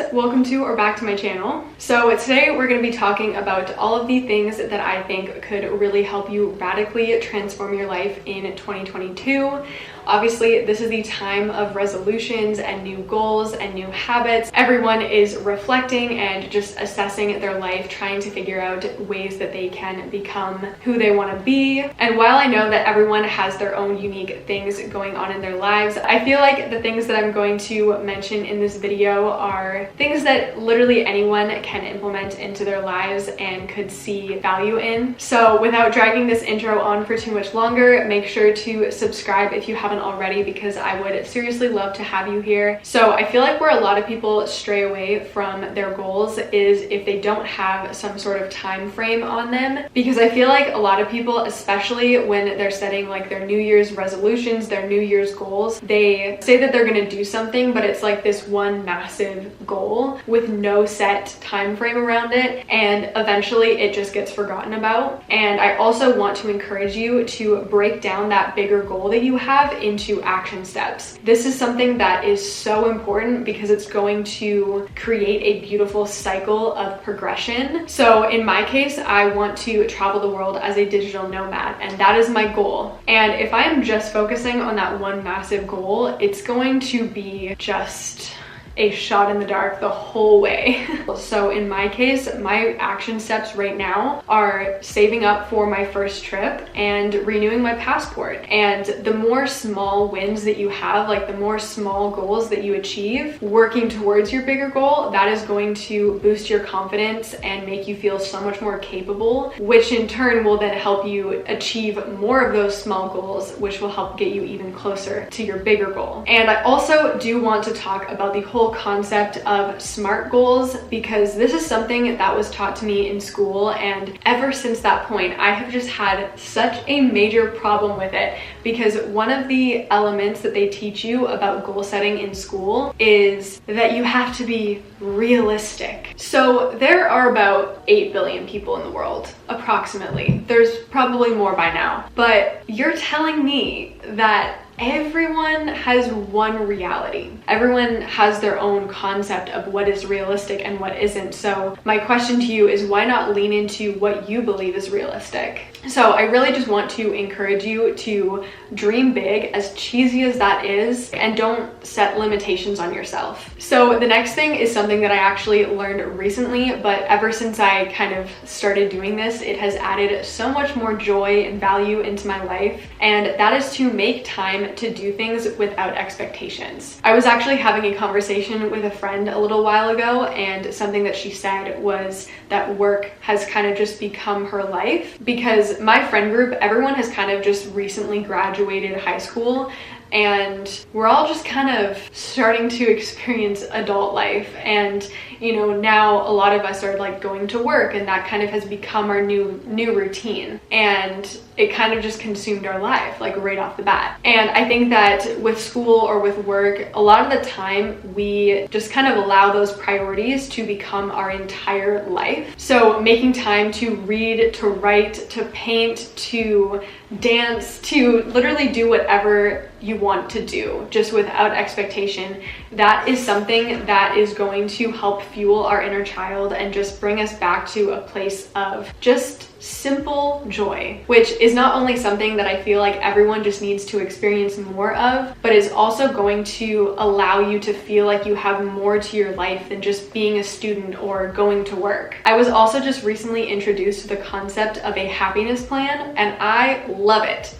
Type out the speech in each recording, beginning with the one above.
guys, welcome to or back to my channel. So today we're going to be talking about all of the things that I think could really help you radically transform your life in 2022. Obviously, this is the time of resolutions and new goals and new habits. Everyone is reflecting and just assessing their life, trying to figure out ways that they can become who they want to be. And while I know that everyone has their own unique things going on in their lives, I feel like the things that I'm going to mention in this video are things that literally anyone can implement into their lives and could see value in. So without dragging this intro on for too much longer, make sure to subscribe if you haven't already, because I would seriously love to have you here. So I feel like where a lot of people stray away from their goals is if they don't have some sort of time frame on them, because I feel like a lot of people, especially when they're setting like their New Year's resolutions, their New Year's goals, they say that they're going to do something, but it's like this one massive goal with no set time frame around it, and eventually it just gets forgotten about. And I also want to encourage you to break down that bigger goal that you have into action steps. This is something that is so important because it's going to create a beautiful cycle of progression. So in my case, I want to travel the world as a digital nomad, and that is my goal. And if I am just focusing on that one massive goal, it's going to be just a shot in the dark the whole way. So in my case, my action steps right now are saving up for my first trip and renewing my passport. And the more small wins that you have, like the more small goals that you achieve, working towards your bigger goal, that is going to boost your confidence and make you feel so much more capable, which in turn will then help you achieve more of those small goals, which will help get you even closer to your bigger goal. And I also do want to talk about the whole concept of SMART goals, because this is something that was taught to me in school, and ever since that point I have just had such a major problem with it, because one of the elements that they teach you about goal setting in school is that you have to be realistic. So there are about 8 billion people in the world, approximately. There's probably more by now, but you're telling me that everyone has one reality. Everyone has their own concept of what is realistic and what isn't. So my question to you is, why not lean into what you believe is realistic? So I really just want to encourage you to dream big, as cheesy as that is, and don't set limitations on yourself. So the next thing is something that I actually learned recently, but ever since I kind of started doing this, it has added so much more joy and value into my life, and that is to make time to do things without expectations. I was actually having a conversation with a friend a little while ago, and something that she said was that work has kind of just become her life, because my friend group, everyone has kind of just recently graduated high school, and we're all just kind of starting to experience adult life. And you know, now a lot of us are like going to work, and that kind of has become our new routine, and it kind of just consumed our life like right off the bat. And I think that with school or with work, a lot of the time we just kind of allow those priorities to become our entire life. So making time to read, to write, to paint, to dance, to literally do whatever you want to do just without expectation, that is something that is going to help fuel our inner child and just bring us back to a place of just simple joy, which is not only something that I feel like everyone just needs to experience more of, but is also going to allow you to feel like you have more to your life than just being a student or going to work. I was also just recently introduced to the concept of a happiness plan, and I love it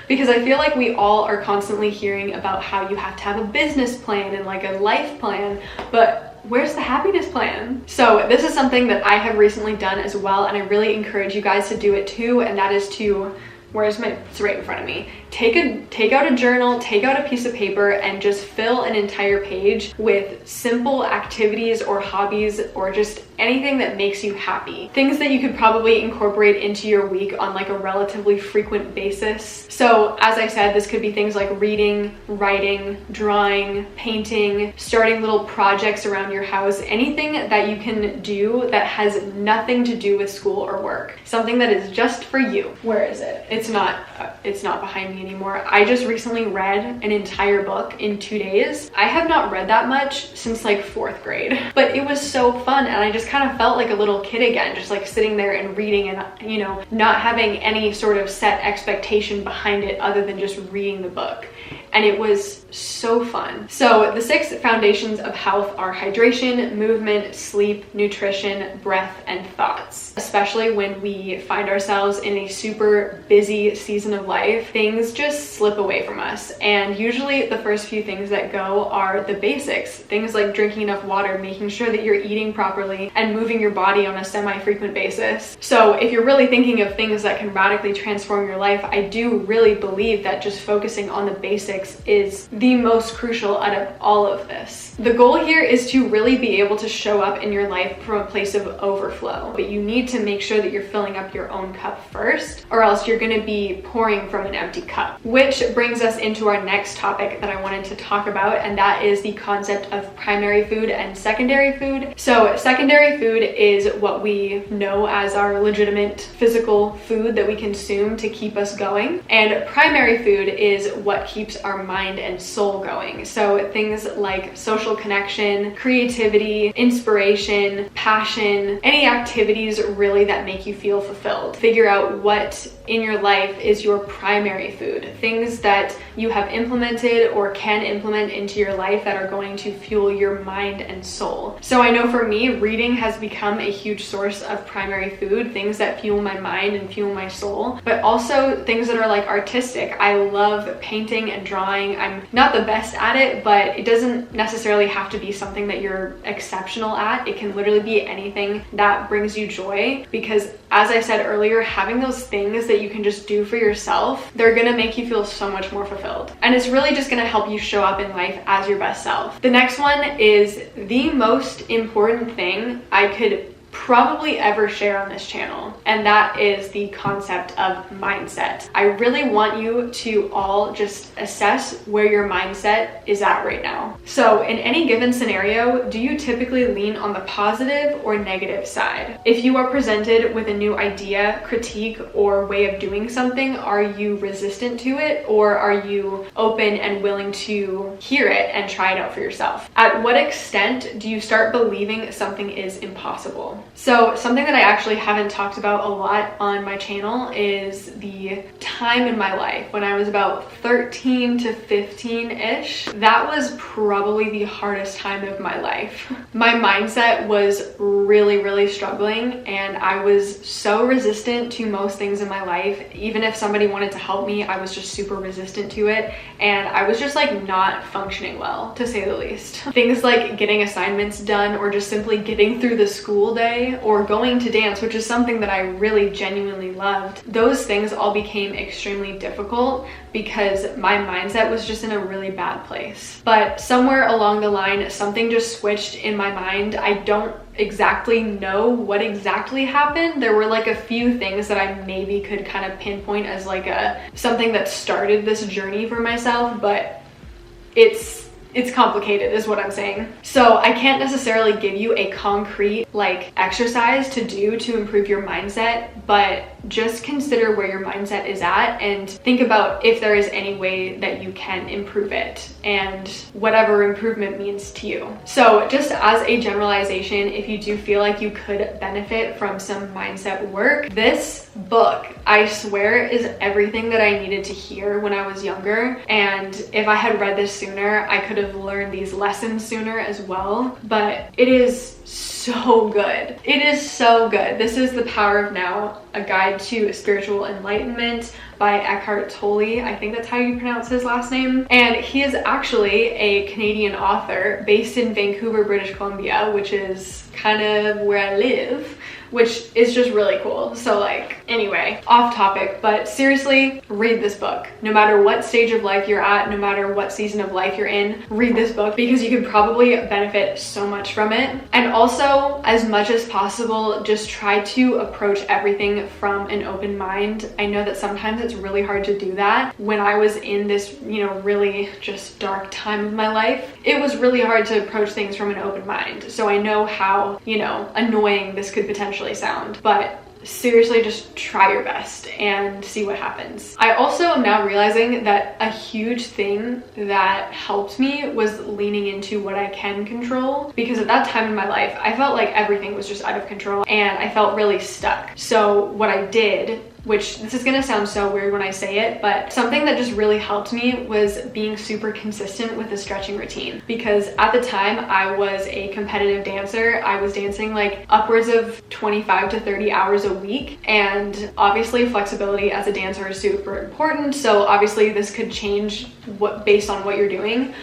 because I feel like we all are constantly hearing about how you have to have a business plan and like a life plan, but where's the happiness plan? So this is something that I have recently done as well, and I really encourage you guys to do it too, and that is to, it's right in front of me. Take out a journal, take out a piece of paper, and just fill an entire page with simple activities or hobbies or just anything that makes you happy. Things that you could probably incorporate into your week on like a relatively frequent basis. So as I said, this could be things like reading, writing, drawing, painting, starting little projects around your house, anything that you can do that has nothing to do with school or work. Something that is just for you. Where is it? It's not behind me me anymore. I just recently read an entire book in 2 days. I have not read that much since like 4th grade, but it was so fun, and I just kind of felt like a little kid again, just like sitting there and reading and, you know, not having any sort of set expectation behind it other than just reading the book. And it was so fun. So the 6 foundations of health are hydration, movement, sleep, nutrition, breath, and thoughts. Especially when we find ourselves in a super busy season of life, things just slip away from us. And usually the first few things that go are the basics. Things like drinking enough water, making sure that you're eating properly, and moving your body on a semi-frequent basis. So if you're really thinking of things that can radically transform your life, I do really believe that just focusing on the basics is the most crucial out of all of this. The goal here is to really be able to show up in your life from a place of overflow, but you need to make sure that you're filling up your own cup first, or else you're going to be pouring from an empty cup. Which brings us into our next topic that I wanted to talk about, and that is the concept of primary food and secondary food. So secondary food is what we know as our legitimate physical food that we consume to keep us going, and primary food is what keeps our mind and soul going. So things like social connection, creativity, inspiration, passion, any activities really that make you feel fulfilled. Figure out what in your life is your primary food, things that you have implemented or can implement into your life that are going to fuel your mind and soul. So I know for me, reading has become a huge source of primary food, things that fuel my mind and fuel my soul, but also things that are like artistic. I love painting and drawing. I'm not the best at it, but it doesn't necessarily have to be something that you're exceptional at. It can literally be anything that brings you joy, because as I said earlier, having those things that you can just do for yourself, they're gonna make you feel so much more fulfilled. And it's really just gonna help you show up in life as your best self. The next one is the most important thing I could probably ever share on this channel, and that is the concept of mindset. I really want you to all just assess where your mindset is at right now. So in any given scenario, do you typically lean on the positive or negative side? If you are presented with a new idea, critique, or way of doing something, are you resistant to it, or are you open and willing to hear it and try it out for yourself? At what extent do you start believing something is impossible? So something that I actually haven't talked about a lot on my channel is the time in my life when I was about 13 to 15-ish. That was probably the hardest time of my life. My mindset was really struggling, and I was so resistant to most things in my life. Even if somebody wanted to help me, I was just super resistant to it, and I was just like not functioning well, to say the least. Things like getting assignments done, or just simply getting through the school day, or going to dance, which is something that I really genuinely loved. Those things all became extremely difficult because my mindset was just in a really bad place. But somewhere along the line, something just switched in my mind. I don't exactly know what exactly happened. There were like a few things that I maybe could kind of pinpoint as like something that started this journey for myself, but it's complicated is what I'm saying. So I can't necessarily give you a concrete like exercise to do to improve your mindset, but just consider where your mindset is at and think about if there is any way that you can improve it and whatever improvement means to you. So just as a generalization, if you do feel like you could benefit from some mindset work, this book, I swear, is everything that I needed to hear when I was younger. And if I had read this sooner, I could have learned these lessons sooner as well. But it is so good. It is so good. This is The Power of Now, A Guide to Spiritual Enlightenment by Eckhart Tolle. I think that's how you pronounce his last name. And he is actually a Canadian author based in Vancouver, British Columbia, which is kind of where I live, which is just really cool. So like, anyway, off topic, but seriously, read this book. No matter what stage of life you're at, no matter what season of life you're in, read this book because you could probably benefit so much from it. And also, as much as possible, just try to approach everything from an open mind. I know that sometimes it's really hard to do that. When I was in this, really just dark time of my life, it was really hard to approach things from an open mind. So I know how, annoying this could potentially sound, but seriously just try your best and see what happens. I also am now realizing that a huge thing that helped me was leaning into what I can control, because at that time in my life, I felt like everything was just out of control and I felt really stuck. So what I did, which this is gonna sound so weird when I say it, but something that just really helped me was being super consistent with the stretching routine. Because at the time I was a competitive dancer. I was dancing like upwards of 25 to 30 hours a week. And obviously flexibility as a dancer is super important. So obviously this could change based on what you're doing.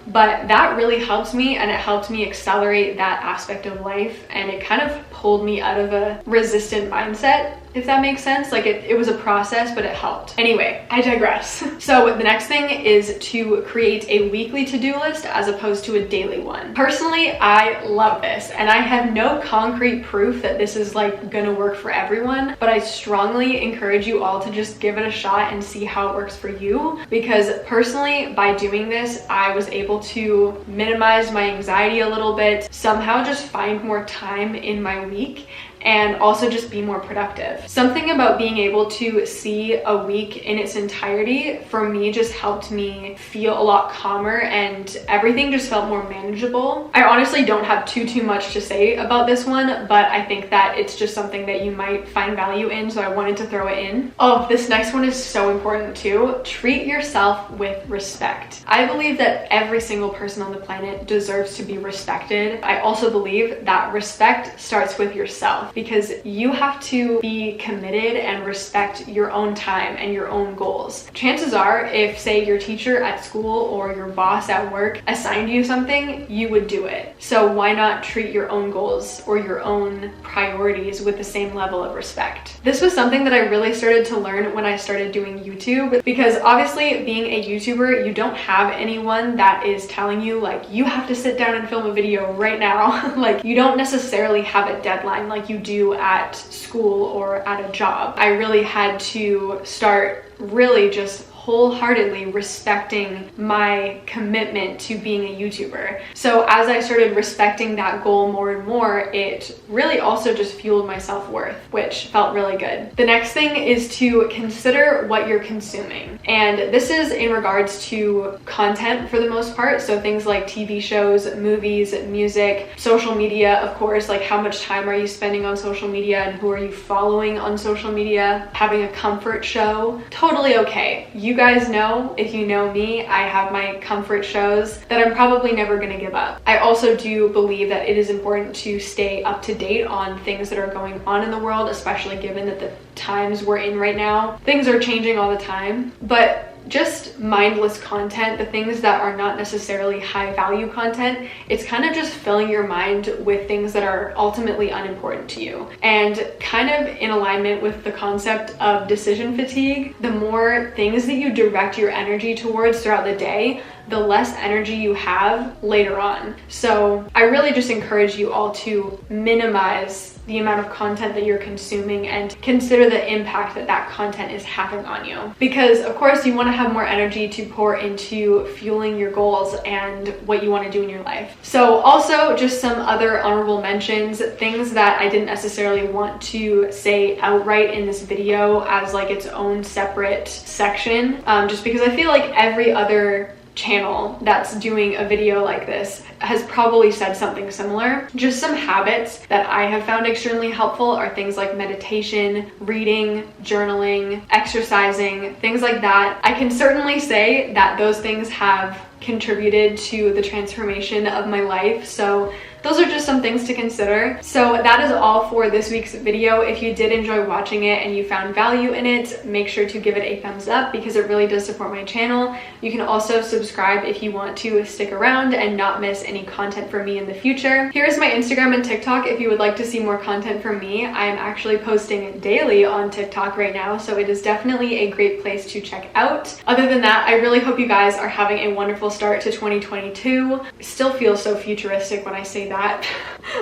But that really helped me, and it helped me accelerate that aspect of life, and it kind of pulled me out of a resistant mindset, if that makes sense. Like it was a process, but it helped. Anyway, I digress. So the next thing is to create a weekly to-do list as opposed to a daily one. Personally, I love this, and I have no concrete proof that this is like gonna work for everyone, but I strongly encourage you all to just give it a shot and see how it works for you. Because personally, by doing this, I was able to minimize my anxiety a little bit, somehow just find more time in my week, and also just be more productive. Something about being able to see a week in its entirety for me just helped me feel a lot calmer, and everything just felt more manageable. I honestly don't have too much to say about this one, but I think that it's just something that you might find value in, so I wanted to throw it in. Oh, this next one is so important too. Treat yourself with respect. I believe that every single person on the planet deserves to be respected. I also believe that respect starts with yourself, because you have to be committed and respect your own time and your own goals. Chances are, if say your teacher at school or your boss at work assigned you something, you would do it. So why not treat your own goals or your own priorities with the same level of respect? This was something that I really started to learn when I started doing YouTube, because obviously being a YouTuber, you don't have anyone that is telling you like you have to sit down and film a video right now. Like you don't necessarily have a deadline like you do at school or at a job. I really had to start really just wholeheartedly respecting my commitment to being a YouTuber. So as I started respecting that goal more and more, it really also just fueled my self-worth, which felt really good. The next thing is to consider what you're consuming. And this is in regards to content for the most part. So things like TV shows, movies, music, social media, of course, like how much time are you spending on social media and who are you following on social media? Having a comfort show, totally okay. You guys know, if you know me, I have my comfort shows that I'm probably never gonna give up. I also do believe that it is important to stay up to date on things that are going on in the world, especially given that the times we're in right now, things are changing all the time. But just mindless content, the things that are not necessarily high value content, it's kind of just filling your mind with things that are ultimately unimportant to you. And kind of in alignment with the concept of decision fatigue, the more things that you direct your energy towards throughout the day, the less energy you have later on. So I really just encourage you all to minimize the amount of content that you're consuming and consider the impact that that content is having on you. Because of course you want to have more energy to pour into fueling your goals and what you want to do in your life. So also just some other honorable mentions, things that I didn't necessarily want to say outright in this video as like its own separate section, just because I feel like every other channel that's doing a video like this has probably said something similar. Just some habits that I have found extremely helpful are things like meditation, reading, journaling, exercising, things like that. I can certainly say that those things have contributed to the transformation of my life. So those are just some things to consider. So that is all for this week's video. If you did enjoy watching it and you found value in it, make sure to give it a thumbs up because it really does support my channel. You can also subscribe if you want to stick around and not miss any content from me in the future. Here's my Instagram and TikTok if you would like to see more content from me. I am actually posting daily on TikTok right now, so it is definitely a great place to check out. Other than that, I really hope you guys are having a wonderful start to 2022. It still feels so futuristic when I say that.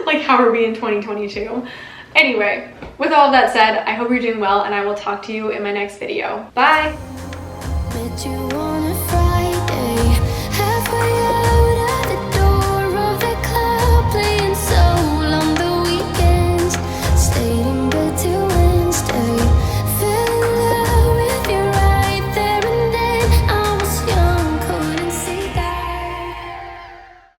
Like, how are we in 2022? Anyway, with all of that said, I hope you're doing well and I will talk to you in my next video. Bye!